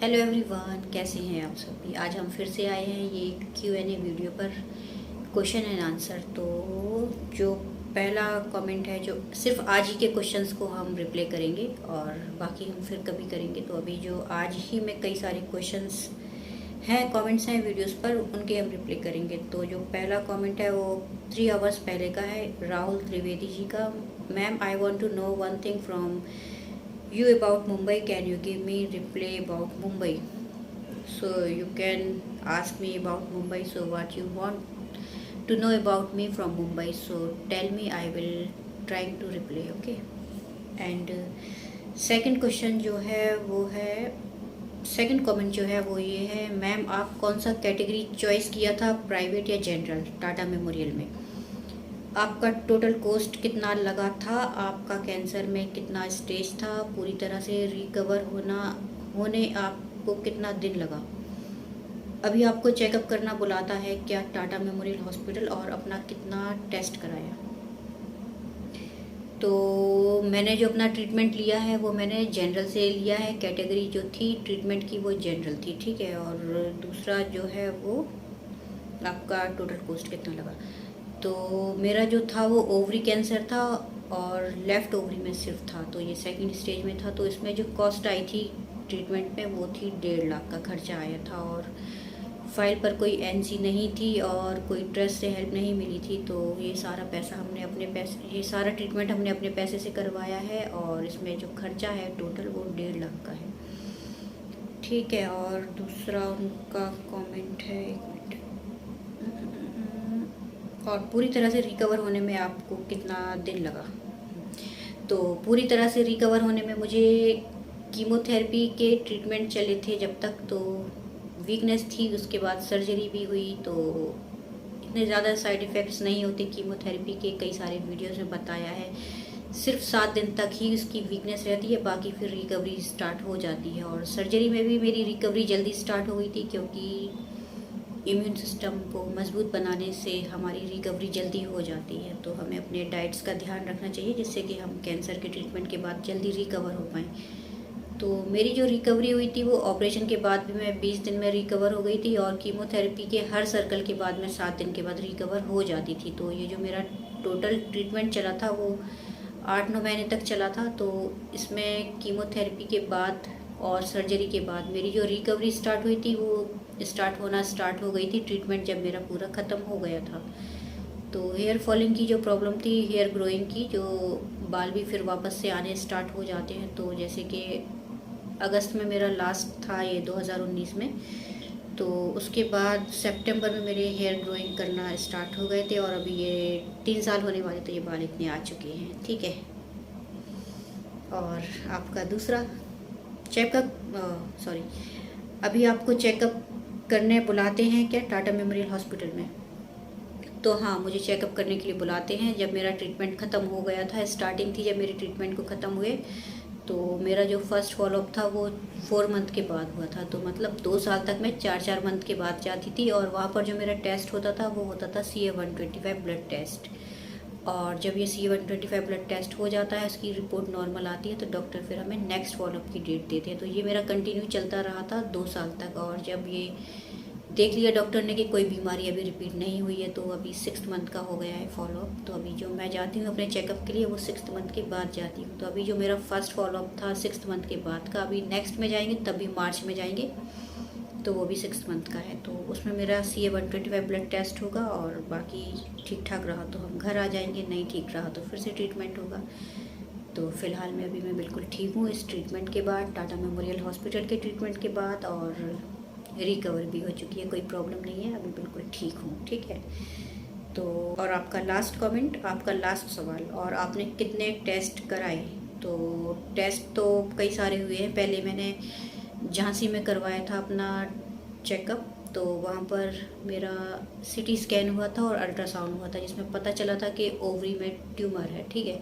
Hello everyone, कैसे हैं आप सभी। आज हम फिर से आए हैं ये Q&A वीडियो पर, क्वेश्चन एंड आंसर। तो जो पहला कमेंट है, जो सिर्फ आज ही के क्वेश्चंस को हम रिप्लाई करेंगे और बाकी हम फिर कभी करेंगे। तो अभी जो आज ही में कई सारे क्वेश्चंस हैं, कमेंट्स हैं वीडियोस पर, उनके हम रिप्लाई करेंगे। तो जो पहला कमेंट है वो 3 आवर्स पहले का है, राहुल त्रिवेदी जी का। Ma'am, I want to know one thing from you about Mumbai. Can you give me reply about Mumbai? So you can ask me about Mumbai. So what you want to know about me from Mumbai? So tell me. I will trying to reply. Okay. And second question जो है वो है, second comment जो है वो ये है, ma'am आप कौन सा कैटेगरी चॉइस किया था, प्राइवेट या जनरल, टाटा मेमोरियल में? आपका टोटल कॉस्ट कितना लगा था? आपका कैंसर में कितना स्टेज था? पूरी तरह से रिकवर होने आपको कितना दिन लगा? अभी आपको चेकअप करना बुलाता है क्या टाटा मेमोरियल हॉस्पिटल? और अपना कितना टेस्ट कराया? तो मैंने जो अपना ट्रीटमेंट लिया है वो मैंने जनरल से लिया है। कैटेगरी जो थी ट्रीटमेंट की वो जनरल थी, ठीक है। और दूसरा जो है वो आपका टोटल कॉस्ट कितना लगा। तो मेरा जो था वो ओवरी कैंसर था और लेफ़्ट ओवरी में सिर्फ था, तो ये सेकंड स्टेज में था। तो इसमें जो कॉस्ट आई थी ट्रीटमेंट में वो थी 1.5 लाख का खर्चा आया था। और फाइल पर कोई एनसी नहीं थी और कोई ट्रस्ट से हेल्प नहीं मिली थी। तो ये सारा पैसा हमने अपने पैसे, ये सारा ट्रीटमेंट हमने अपने पैसे से करवाया है। और इसमें जो खर्चा है टोटल वो 1.5 लाख का है, ठीक है। और दूसरा उनका कमेंट है, एक मिनट, और पूरी तरह से रिकवर होने में आपको कितना दिन लगा? तो पूरी तरह से रिकवर होने में मुझे कीमोथेरेपी के ट्रीटमेंट चले थे जब तक, तो वीकनेस थी। उसके बाद सर्जरी भी हुई, तो इतने ज़्यादा साइड इफ़ेक्ट्स नहीं होते कीमोथेरेपी के, कई सारे वीडियोज़ में बताया है। सिर्फ 7 दिन तक ही उसकी वीकनेस रहती है, बाकी फिर रिकवरी स्टार्ट हो जाती है। और सर्जरी में भी मेरी रिकवरी जल्दी स्टार्ट हो गई थी, क्योंकि इम्यून सिस्टम को मजबूत बनाने से हमारी रिकवरी जल्दी हो जाती है। तो हमें अपने डाइट्स का ध्यान रखना चाहिए, जिससे कि हम कैंसर के ट्रीटमेंट के बाद जल्दी रिकवर हो पाएँ। तो मेरी जो रिकवरी हुई थी वो ऑपरेशन के बाद भी मैं 20 दिन में रिकवर हो गई थी, और कीमोथेरेपी के हर सर्कल के बाद मैं 7 दिन के बाद रिकवर हो जाती थी। तो ये जो मेरा टोटल ट्रीटमेंट चला था वो 8-9 महीने तक चला था। तो इसमें कीमोथेरेपी के बाद और सर्जरी के बाद मेरी जो रिकवरी स्टार्ट हुई थी वो स्टार्ट हो गई थी ट्रीटमेंट जब मेरा पूरा ख़त्म हो गया था। तो हेयर फॉलिंग की जो प्रॉब्लम थी, हेयर ग्रोइंग की, जो बाल भी फिर वापस से आने स्टार्ट हो जाते हैं। तो जैसे कि अगस्त में मेरा लास्ट था ये 2019 में, तो उसके बाद सितंबर में मेरे हेयर ग्रोइंग करना स्टार्ट हो गए थे। और अभी ये 3 साल होने वाले, तो ये बाल इतने आ चुके हैं, ठीक है। और आपका दूसरा चेकअप, सॉरी, अभी आपको चेकअप करने बुलाते हैं क्या टाटा मेमोरियल हॉस्पिटल में? तो हाँ, मुझे चेकअप करने के लिए बुलाते हैं। जब मेरा ट्रीटमेंट ख़त्म हो गया था, स्टार्टिंग थी जब मेरे ट्रीटमेंट को ख़त्म हुए, तो मेरा जो फर्स्ट फॉलोअप था वो 4 मंथ के बाद हुआ था। तो मतलब 2 साल तक मैं 4-4 मंथ के बाद जाती थी। और वहाँ पर जो मेरा टेस्ट होता था वो होता था CA-125 ब्लड टेस्ट। और जब ये CA-125 ब्लड टेस्ट हो जाता है, उसकी रिपोर्ट नॉर्मल आती है, तो डॉक्टर फिर हमें नेक्स्ट फॉलोअप की डेट देते हैं। तो ये मेरा कंटिन्यू चलता रहा था 2 साल तक। और जब ये देख लिया डॉक्टर ने कि कोई बीमारी अभी रिपीट नहीं हुई है, तो अभी 6th मंथ का हो गया है फॉलोअप। तो अभी जो मैं जाती हूँ अपने चेकअप के लिए वो 6th मंथ के बाद जाती हूँ। तो अभी जो मेरा फर्स्ट फॉलोअप था 6th मंथ के बाद का, अभी नेक्स्ट में जाएंगे, तब भी मार्च में जाएंगे, तो वो भी 6th मंथ का है। तो उसमें मेरा CA-125 ब्लड टेस्ट होगा, और बाकी ठीक ठाक रहा तो हम घर आ जाएंगे, नहीं ठीक रहा तो फिर से ट्रीटमेंट होगा। तो फ़िलहाल में अभी मैं बिल्कुल ठीक हूँ इस ट्रीटमेंट के बाद, टाटा मेमोरियल हॉस्पिटल के ट्रीटमेंट के बाद, और रिकवर भी हो चुकी है, कोई प्रॉब्लम नहीं है, अभी बिल्कुल ठीक हूँ, ठीक है। तो और आपका लास्ट कमेंट, आपका लास्ट सवाल, और आपने कितने टेस्ट कराए? तो टेस्ट तो कई सारे हुए हैं। पहले मैंने झांसी में करवाया था अपना चेकअप, तो वहाँ पर मेरा CT स्कैन हुआ था और अल्ट्रासाउंड हुआ था, जिसमें पता चला था कि ओवरी में ट्यूमर है, ठीक है।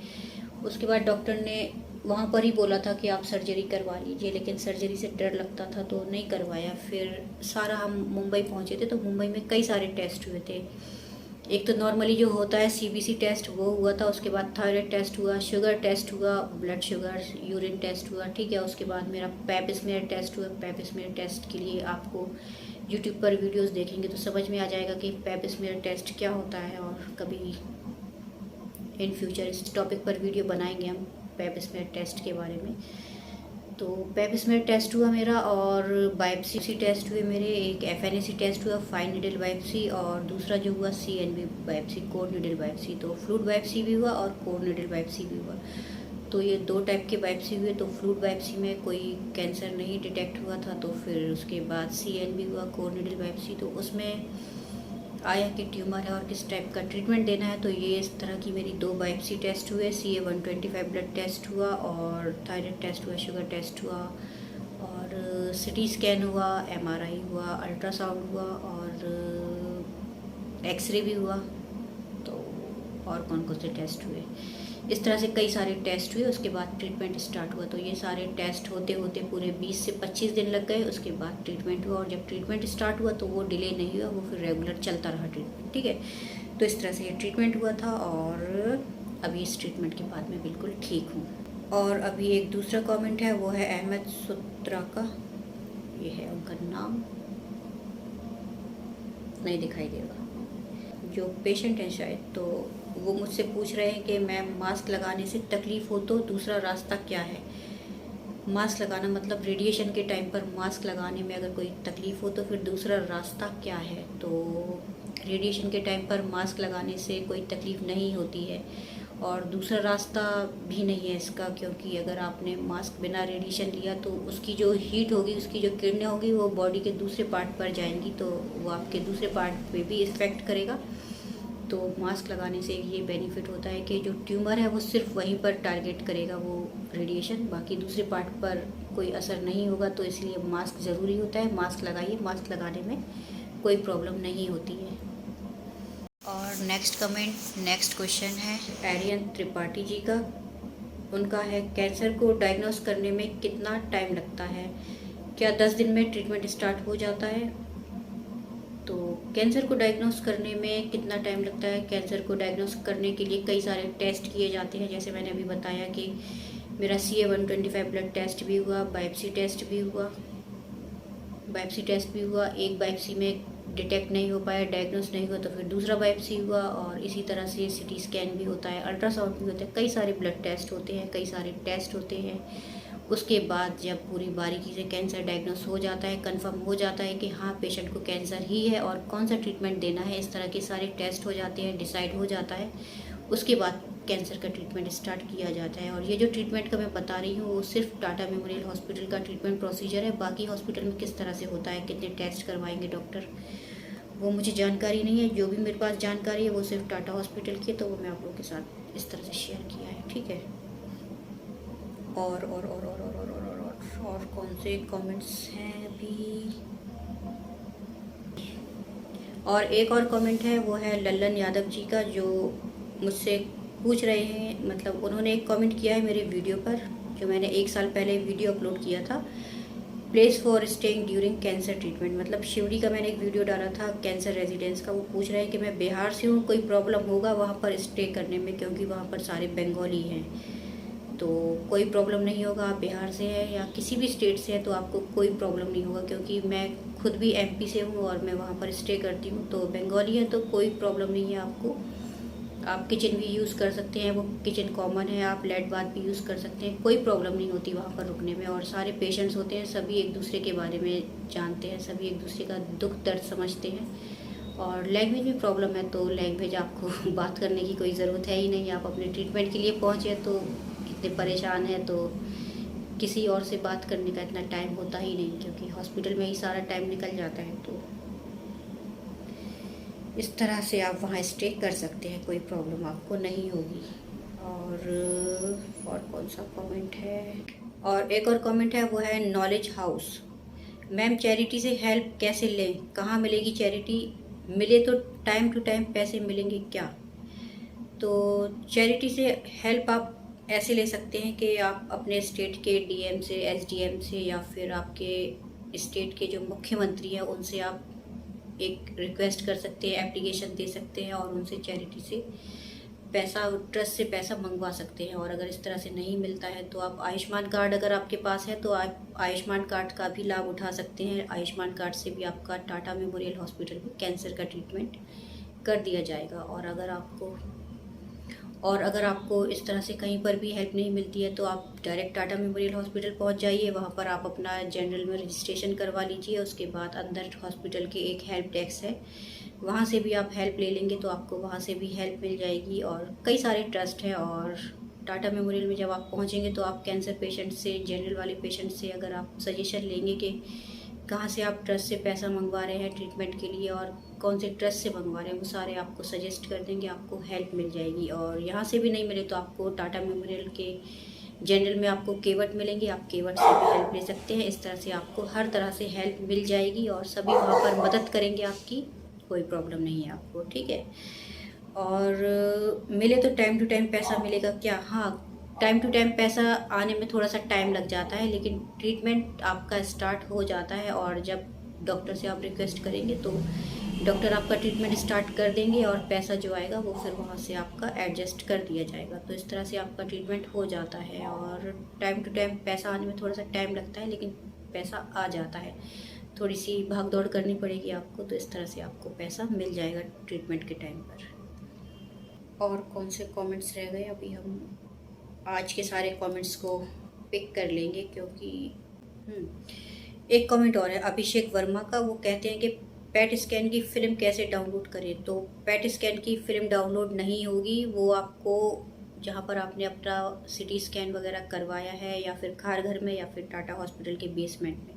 उसके बाद डॉक्टर ने वहाँ पर ही बोला था कि आप सर्जरी करवा लीजिए, लेकिन सर्जरी से डर लगता था तो नहीं करवाया। फिर सारा हम मुंबई पहुँचे थे, तो मुंबई में कई सारे टेस्ट हुए थे, एक तो नॉर्मली जो होता है सीबीसी टेस्ट वो हुआ था, उसके बाद थायराइड टेस्ट हुआ, शुगर टेस्ट हुआ, ब्लड शुगर, यूरिन टेस्ट हुआ, ठीक है। उसके बाद मेरा पेप स्मेयर टेस्ट हुआ। पेप स्मेयर टेस्ट के लिए आपको यूट्यूब पर वीडियोस देखेंगे तो समझ में आ जाएगा कि पेप स्मेयर टेस्ट क्या होता है, और कभी इन फ्यूचर इस टॉपिक पर वीडियो बनाएंगे हम पेप स्मेयर टेस्ट के बारे में। तो पेप स्मेयर टेस्ट हुआ मेरा, और बायोप्सी टेस्ट हुए मेरे। एक एफएनएसी टेस्ट हुआ, फाइन नीडल बायोप्सी, और दूसरा जो हुआ CNB biopsy, core needle biopsy. तो फ्लूइड बायोप्सी भी हुआ और कोर नीडल बायोप्सी भी हुआ। तो ये 2 टाइप के बायोप्सी हुए। तो फ्लूइड बायोप्सी में कोई कैंसर नहीं डिटेक्ट हुआ था, तो फिर उसके बाद सीएनबी हुआ, कोर नीडल बायोप्सी। तो उसमें आया कि ट्यूमर है और किस टाइप का ट्रीटमेंट देना है। तो ये इस तरह की मेरी 2 बायोप्सी टेस्ट हुए। CA-125 ब्लड टेस्ट हुआ, और थायराइड टेस्ट हुआ, शुगर टेस्ट हुआ, और सिटी स्कैन हुआ, MRI हुआ, अल्ट्रासाउंड हुआ, और एक्सरे भी हुआ। तो और कौन कौन से टेस्ट हुए, इस तरह से कई सारे टेस्ट हुए। उसके बाद ट्रीटमेंट स्टार्ट हुआ। तो ये सारे टेस्ट होते होते पूरे 20 से 25 दिन लग गए। उसके बाद ट्रीटमेंट हुआ, और जब ट्रीटमेंट स्टार्ट हुआ तो वो डिले नहीं हुआ, वो फिर रेगुलर चलता रहा ट्रीटमेंट, ठीक है। तो इस तरह से ये ट्रीटमेंट हुआ था, और अभी इस ट्रीटमेंट के बाद मैं बिल्कुल ठीक हूँ। और अभी एक दूसरा कॉमेंट है, वो है अहमद सुत्रा का, ये है उनका नाम, नहीं दिखाई देगा, जो पेशेंट हैं शायद। तो वो मुझसे पूछ रहे हैं कि मैम मास्क लगाने से तकलीफ़ हो तो दूसरा रास्ता क्या है। मास्क लगाना मतलब रेडिएशन के टाइम पर मास्क लगाने में अगर कोई तकलीफ़ हो तो फिर दूसरा रास्ता क्या है। तो रेडिएशन के टाइम पर मास्क लगाने से कोई तकलीफ़ नहीं होती है, और दूसरा रास्ता भी नहीं है इसका, क्योंकि अगर आपने मास्क बिना रेडिएशन लिया तो उसकी जो हीट होगी, उसकी जो किरणें होगी, वो बॉडी के दूसरे पार्ट पर जाएंगी, तो वो आपके दूसरे पार्ट पे भी इफ़ेक्ट करेगा। तो मास्क लगाने से ये बेनिफिट होता है कि जो ट्यूमर है वो सिर्फ वहीं पर टारगेट करेगा वो रेडिएशन, बाकी दूसरे पार्ट पर कोई असर नहीं होगा। तो इसलिए मास्क ज़रूरी होता है, मास्क लगाइए, मास्क लगाने में कोई प्रॉब्लम नहीं होती है। और नेक्स्ट क्वेश्चन है एरियन त्रिपाठी जी का। उनका है, कैंसर को डायग्नोस करने में कितना टाइम लगता है, क्या 10 दिन में ट्रीटमेंट स्टार्ट हो जाता है। तो कैंसर को डायग्नोस करने में कितना टाइम लगता है, कैंसर को डायग्नोस करने के लिए कई सारे टेस्ट किए जाते हैं। जैसे मैंने अभी बताया कि मेरा CA-125 ब्लड टेस्ट भी हुआ, बायोप्सी टेस्ट भी हुआ, एक बायोप्सी में डिटेक्ट नहीं हो पाया, डायग्नोस नहीं हुआ, तो फिर दूसरा बायोप्सी हुआ, और इसी तरह से सिटी स्कैन भी होता है, अल्ट्रासाउंड भी होता है, कई सारे ब्लड टेस्ट होते हैं, कई सारे टेस्ट होते हैं। उसके बाद जब पूरी बारीकी से कैंसर डायग्नोस हो जाता है, कंफर्म हो जाता है कि हाँ पेशेंट को कैंसर ही है और कौन सा ट्रीटमेंट देना है, इस तरह के सारे टेस्ट हो जाते हैं, डिसाइड हो जाता है। उसके बाद कैंसर का ट्रीटमेंट स्टार्ट किया जाता है। और ये जो ट्रीटमेंट का मैं बता रही हूँ वो सिर्फ टाटा मेमोरियल हॉस्पिटल का ट्रीटमेंट प्रोसीजर है। बाकी हॉस्पिटल में किस तरह से होता है, कितने टेस्ट करवाएंगे डॉक्टर, वो मुझे जानकारी नहीं है। जो भी मेरे पास जानकारी है वो सिर्फ टाटा हॉस्पिटल की है, तो वो मैं आप लोगों के साथ इस तरह से शेयर किया है, ठीक है। और कौन से कमेंट्स हैं अभी। और एक और कमेंट है, वो है लल्लन यादव जी का, जो मुझसे पूछ रहे हैं, मतलब उन्होंने एक कमेंट किया है मेरे वीडियो पर, जो मैंने 1 साल पहले वीडियो अपलोड किया था, place for staying during cancer treatment. मतलब शिवड़ी का मैंने एक वीडियो डाला था कैंसर रेजिडेंस का। वो पूछ रहे हैं कि मैं बिहार से हूँ, कोई प्रॉब्लम होगा वहाँ पर स्टे करने में, क्योंकि वहाँ पर सारे बंगाली हैं। तो कोई प्रॉब्लम नहीं होगा, आप बिहार से हैं या किसी भी स्टेट से हैं तो आपको कोई प्रॉब्लम नहीं होगा, क्योंकि मैं खुद भी MP से हूँ और मैं वहाँ पर स्टे करती हूँ। तो बंगाली है तो कोई प्रॉब्लम नहीं है आपको। आप किचन भी यूज़ कर सकते हैं, वो किचन कॉमन है, आप लेट बाथ भी यूज़ कर सकते हैं, कोई प्रॉब्लम नहीं होती वहाँ पर रुकने में। और सारे पेशेंट्स होते हैं, सभी एक दूसरे के बारे में जानते हैं, सभी एक दूसरे का दुख दर्द समझते हैं। और लैंग्वेज में प्रॉब्लम है तो लैंग्वेज आपको बात करने की कोई ज़रूरत है ही नहीं। आप अपने ट्रीटमेंट के लिए पहुँचे तो इतने परेशान हैं तो किसी और से बात करने का इतना टाइम होता ही नहीं, क्योंकि हॉस्पिटल में ही सारा टाइम निकल जाता है। तो इस तरह से आप वहाँ स्टे कर सकते हैं, कोई प्रॉब्लम आपको नहीं होगी। और कौन सा कमेंट है, और एक और कमेंट है, वो है नॉलेज हाउस। मैम चैरिटी से हेल्प कैसे लें, कहाँ मिलेगी चैरिटी, मिले तो टाइम टू टाइम पैसे मिलेंगे क्या। तो चैरिटी से हेल्प आप ऐसे ले सकते हैं कि आप अपने स्टेट के DM से, SDM से, या फिर आपके स्टेट के जो मुख्यमंत्री हैं उनसे आप एक रिक्वेस्ट कर सकते हैं, एप्लीकेशन दे सकते हैं और उनसे चैरिटी से पैसा, ट्रस्ट से पैसा मंगवा सकते हैं। और अगर इस तरह से नहीं मिलता है तो आप आयुष्मान कार्ड अगर आपके पास है तो आप आयुष्मान कार्ड का भी लाभ उठा सकते हैं। आयुष्मान कार्ड से भी आपका टाटा मेमोरियल हॉस्पिटल में कैंसर का ट्रीटमेंट कर दिया जाएगा। और अगर आपको इस तरह से कहीं पर भी हेल्प नहीं मिलती है तो आप डायरेक्ट टाटा मेमोरियल हॉस्पिटल पहुंच जाइए। वहां पर आप अपना जनरल में रजिस्ट्रेशन करवा लीजिए। उसके बाद अंदर हॉस्पिटल के एक हेल्प डेस्क है, वहाँ से भी आप हेल्प ले लेंगे तो आपको वहाँ से भी हेल्प मिल जाएगी। और कई सारे ट्रस्ट हैं। और टाटा मेमोरियल में जब आप पहुँचेंगे तो आप कैंसर पेशेंट से, जनरल वाले पेशेंट से अगर आप सजेशन लेंगे कि कहाँ से आप ट्रस्ट से पैसा मंगवा रहे हैं ट्रीटमेंट के लिए और कौन से ट्रस्ट से मंगवा रहे हैं, वो सारे आपको सजेस्ट कर देंगे, आपको हेल्प मिल जाएगी। और यहाँ से भी नहीं मिले तो आपको टाटा मेमोरियल के जनरल में आपको केवट मिलेंगे, आप केवट से भी हेल्प ले सकते हैं। इस तरह से आपको हर तरह से हेल्प मिल जाएगी और सभी वहाँ पर मदद करेंगे आपकी, कोई प्रॉब्लम नहीं है आपको, ठीक है। और मिले तो टाइम टू टाइम पैसा मिलेगा क्या? हाँ, टाइम टू टाइम पैसा आने में थोड़ा सा टाइम लग जाता है, लेकिन ट्रीटमेंट आपका स्टार्ट हो जाता है। और जब डॉक्टर से आप रिक्वेस्ट करेंगे तो डॉक्टर आपका ट्रीटमेंट स्टार्ट कर देंगे और पैसा जो आएगा वो फिर वहाँ से आपका एडजस्ट कर दिया जाएगा। तो इस तरह से आपका ट्रीटमेंट हो जाता है। और टाइम टू टाइम पैसा आने में थोड़ा सा टाइम लगता है, लेकिन पैसा आ जाता है। थोड़ी सी भाग दौड़ करनी पड़ेगी आपको, तो इस तरह से आपको पैसा मिल जाएगा ट्रीटमेंट के टाइम पर। और कौन से कमेंट्स रह गए? अभी हम आज के सारे कमेंट्स को पिक कर लेंगे, क्योंकि एक कमेंट और है अभिषेक वर्मा का। वो कहते हैं कि पेट स्कैन की फ़िल्म कैसे डाउनलोड करें? तो पेट स्कैन की फ़िल्म डाउनलोड नहीं होगी, वो आपको जहाँ पर आपने अपना सिटी स्कैन वगैरह करवाया है या फिर घर में या फिर टाटा हॉस्पिटल के बेसमेंट में,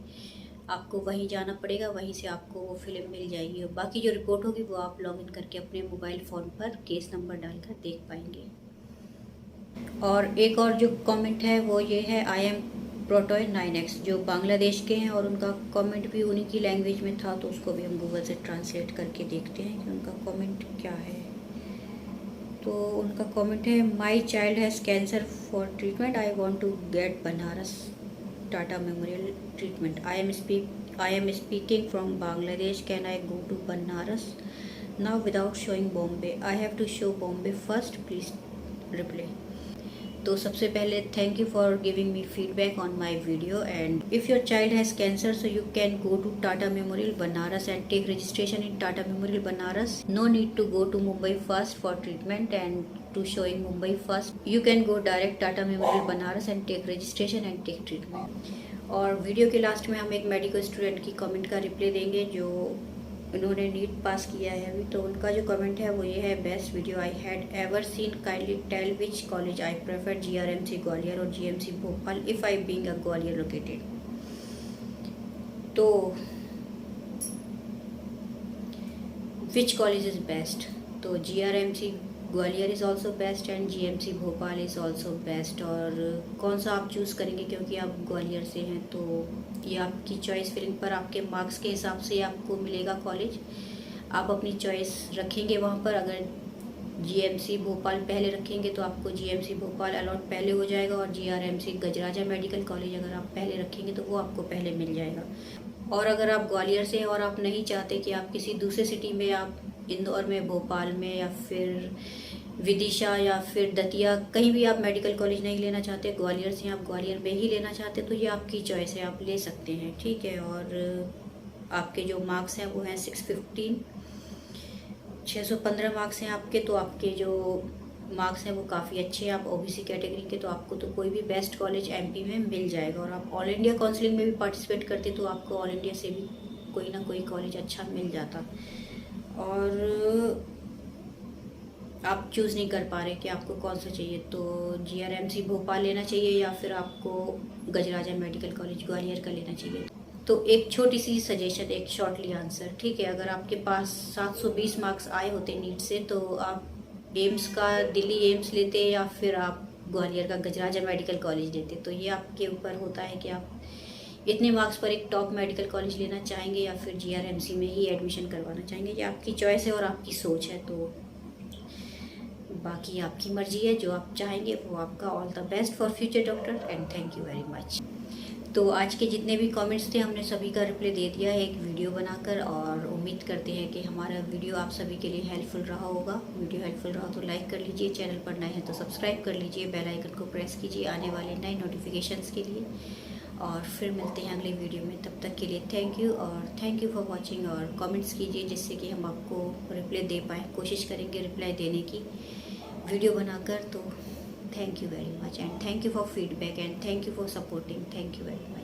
आपको वहीं जाना पड़ेगा, वहीं से आपको वो फिल्म मिल जाएगी। और बाकी जो रिपोर्ट होगी वो आप लॉगिन करके अपने मोबाइल फ़ोन पर केस नंबर डालकर देख पाएंगे। और एक और जो कमेंट है वो ये है आई एम प्रोटोय 9X, जो बांग्लादेश के हैं। और उनका कमेंट भी उन्हीं की लैंग्वेज में था, तो उसको भी हम गूगल से ट्रांसलेट करके देखते हैं कि उनका कमेंट क्या है। तो उनका कमेंट है my child has cancer for treatment, I want to get Banaras Tata Memorial treatment, I am speaking from Bangladesh, can I go to Banaras now without showing Bombay, I have to show Bombay first, please reply. तो सबसे पहले thank you for giving me feedback on my video. And if your child has cancer so you can go to Tata Memorial Banaras and take registration in Tata Memorial Banaras, no need to go to Mumbai first for treatment and to show in Mumbai first, you can go direct Tata Memorial Banaras and take registration and take treatment. और video के last में हम एक medical student की comment का reply देंगे जो इन्होंने नीट पास किया है अभी। तो उनका जो कमेंट है वो ये है, best video I had ever seen, kindly tell which college I prefer, GRMC Gwalior और GMC Bhopal if I being a Gwalior located. तो विच कॉलेज इज़ बेस्ट? तो GRMC Gwalior is also best and GMC Bhopal is also best. और कौन सा आप choose करेंगे, क्योंकि आप ग्वालियर से हैं तो ये आपकी चॉइस फिलिंग पर आपके मार्क्स के हिसाब से आपको मिलेगा कॉलेज, आप अपनी चॉइस रखेंगे वहाँ पर। अगर GMC भोपाल पहले रखेंगे तो आपको GMC भोपाल अलॉट पहले हो जाएगा, और GRMC गजराजा मेडिकल कॉलेज अगर आप पहले रखेंगे तो वो आपको पहले मिल जाएगा। और अगर आप ग्वालियर से हैं और आप नहीं चाहते कि आप किसी दूसरे सिटी में, आप इंदौर में, भोपाल में या फिर विदिशा या फिर दतिया, कहीं भी आप मेडिकल कॉलेज नहीं लेना चाहते, ग्वालियर से आप ग्वालियर में ही लेना चाहते, तो ये आपकी चॉइस है, आप ले सकते हैं, ठीक है। और आपके जो मार्क्स हैं वो हैं 615 मार्क्स हैं आपके। तो आपके जो मार्क्स हैं वो काफ़ी अच्छे हैं, आप OBC कैटेगरी के, तो आपको तो कोई भी बेस्ट कॉलेज MP में मिल जाएगा। और आप ऑल इंडिया काउंसलिंग में भी पार्टिसिपेट करते तो आपको ऑल इंडिया से भी कोई ना कोई कॉलेज अच्छा मिल जाता। और आप चूज़ नहीं कर पा रहे कि आपको कौन सा चाहिए, तो GRMC भोपाल लेना चाहिए या फिर आपको गजराजा मेडिकल कॉलेज ग्वालियर का लेना चाहिए। तो एक छोटी सी सजेशन, एक शॉर्टली आंसर, ठीक है। अगर आपके पास 720 मार्क्स आए होते नीट से तो आप एम्स का दिल्ली एम्स लेते या फिर आप ग्वालियर का गजराजा मेडिकल कॉलेज लेते। तो ये आपके ऊपर होता है कि आप इतने मार्क्स पर एक टॉप मेडिकल कॉलेज लेना चाहेंगे या फिर GRMC में ही एडमिशन करवाना चाहेंगे। ये आपकी चॉइस है और आपकी सोच है, तो बाकी आपकी मर्जी है, जो आप चाहेंगे वो आपका। All the best for future doctor and thank you very much. तो आज के जितने भी कमेंट्स थे हमने सभी का रिप्लाई दे दिया है एक वीडियो बनाकर, और उम्मीद करते हैं कि हमारा वीडियो आप सभी के लिए हेल्पफुल रहा होगा। वीडियो हेल्पफुल रहा तो लाइक कर लीजिए, चैनल पर नए हैं तो सब्सक्राइब कर लीजिए, बेल आइकन को प्रेस कीजिए आने वाले नए नोटिफिकेशंस के लिए। और फिर मिलते हैं अगले वीडियो में, तब तक के लिए थैंक यू, और थैंक यू फॉर वॉचिंग। और कमेंट्स कीजिए जिससे कि हम आपको रिप्लाई दे पाएँ, कोशिश करेंगे रिप्लाई देने की वीडियो बनाकर। तो thank you very much, and thank you for feedback, and thank you for supporting, thank you very much.